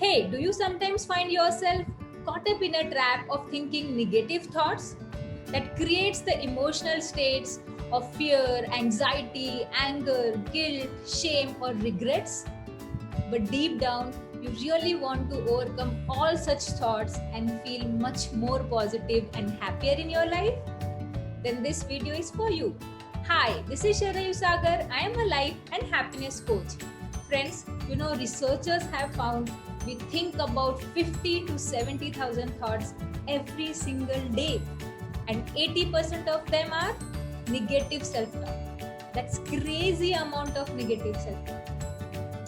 Hey, do you sometimes find yourself caught up in a trap of thinking negative thoughts that creates the emotional states of fear, anxiety, anger, guilt, shame, or regrets? But deep down, you really want to overcome all such thoughts and feel much more positive and happier in your life? Then this video is for you. Hi, this is Sharayu Sagar. I am a life and happiness coach. Friends, researchers have found we think about 50 to 70,000 thoughts every single day, and 80% of them are negative self-talk. That's crazy amount of negative self-talk.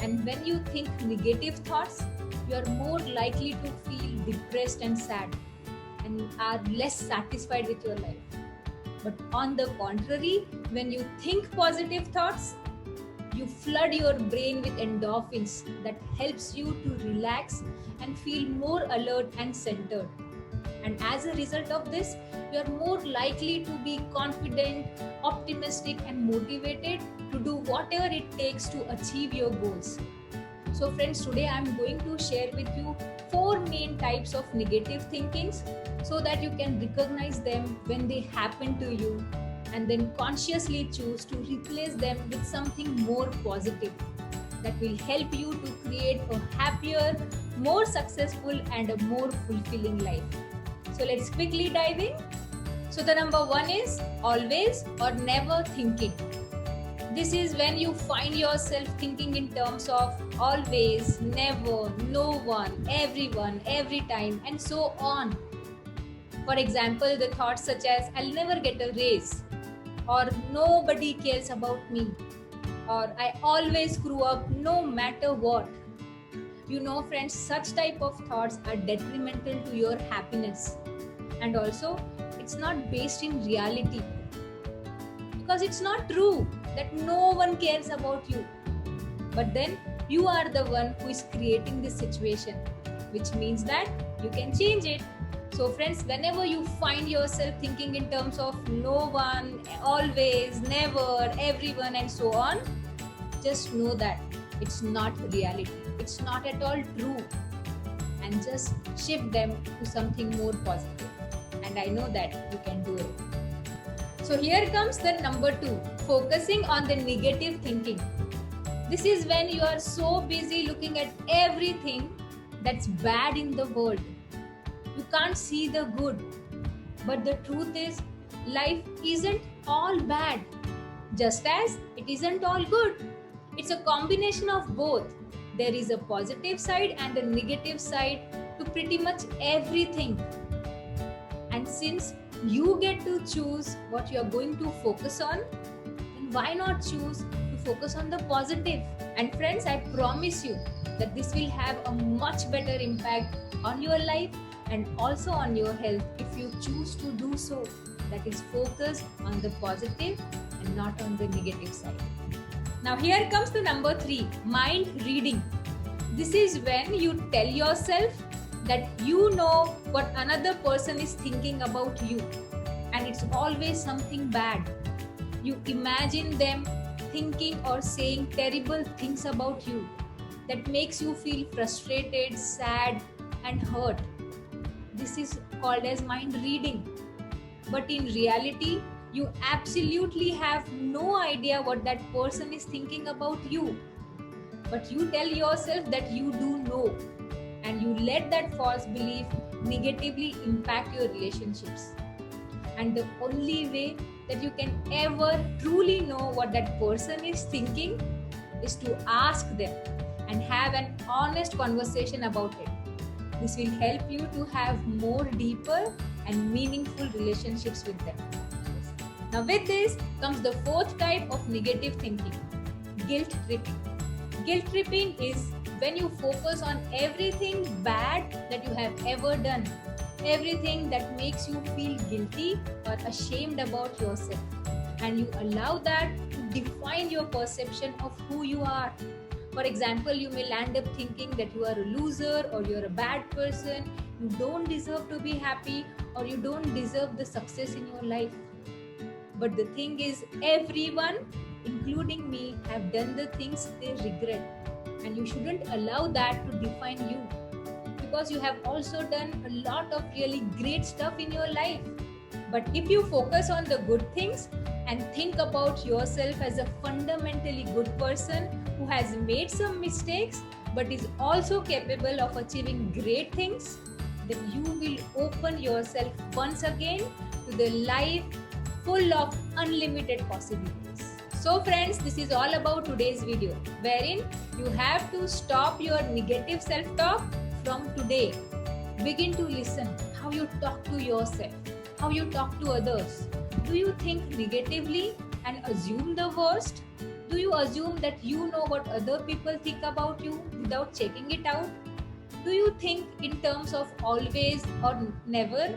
And when you think negative thoughts, you are more likely to feel depressed and sad and are less satisfied with your life. But on the contrary, when you think positive thoughts, you flood your brain with endorphins that helps you to relax and feel more alert and centered. And as a result of this, you are more likely to be confident, optimistic, and motivated to do whatever it takes to achieve your goals. So friends, today I am going to share with you 4 main types of negative thinkings so that you can recognize them when they happen to you and then consciously choose to replace them with something more positive that will help you to create a happier, more successful, and a more fulfilling life. So let's quickly dive in. So the number 1 is always or never thinking. This is when you find yourself thinking in terms of always, never, no one, everyone, every time, and so on. For example, the thoughts such as I'll never get a raise, or nobody cares about me, or I always screw up no matter what. Friends, such type of thoughts are detrimental to your happiness, and also it's not based in reality, because it's not true that no one cares about you. But then you are the one who is creating this situation, which means that you can change it. So friends, whenever you find yourself thinking in terms of no one, always, never, everyone, and so on, just know that it's not reality. It's not at all true. And just shift them to something more positive. And I know that you can do it. So here comes the number 2, focusing on the negative thinking. This is when you are so busy looking at everything that's bad in the world. You can't see the good. But the truth is, life isn't all bad, just as it isn't all good. It's a combination of both. There is a positive side and a negative side to pretty much everything. And since you get to choose what you are going to focus on, then why not choose to focus on the positive? And friends, I promise you that this will have a much better impact on your life and also on your health if you choose to do so. That is, focus on the positive and not on the negative side. Now here comes the number 3, mind reading. This is when you tell yourself that you know what another person is thinking about you, and it's always something bad. You imagine them thinking or saying terrible things about you that makes you feel frustrated, sad, and hurt. This is called as mind reading. But in reality, you absolutely have no idea what that person is thinking about you. But you tell yourself that you do know, and you let that false belief negatively impact your relationships. And the only way that you can ever truly know what that person is thinking is to ask them and have an honest conversation about it. This will help you to have more deeper and meaningful relationships with them. Now with this comes the 4th type of negative thinking, guilt tripping. Guilt tripping is when you focus on everything bad that you have ever done, everything that makes you feel guilty or ashamed about yourself, and you allow that to define your perception of who you are. For example, you may land up thinking that you are a loser, or you're a bad person, you don't deserve to be happy, or you don't deserve the success in your life. But the thing is, everyone, including me, have done the things they regret. And you shouldn't allow that to define you. because you have also done a lot of really great stuff in your life. But if you focus on the good things and think about yourself as a fundamentally good person who has made some mistakes but is also capable of achieving great things, then you will open yourself once again to the life full of unlimited possibilities. So friends, this is all about today's video, wherein you have to stop your negative self-talk from today. Begin to listen how you talk to yourself, how you talk to others. Do you think negatively and assume the worst? Do you assume that you know what other people think about you without checking it out? Do you think in terms of always or never?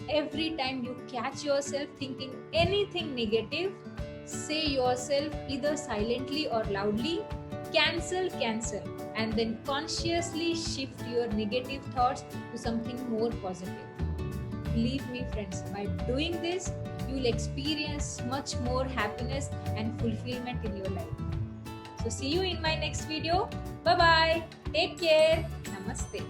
Every time you catch yourself thinking anything negative, say yourself either silently or loudly, cancel, and then consciously shift your negative thoughts to something more positive. Believe me friends, by doing this, you will experience much more happiness and fulfillment in your life. So see you in my next video. Bye bye. Take care. Namaste.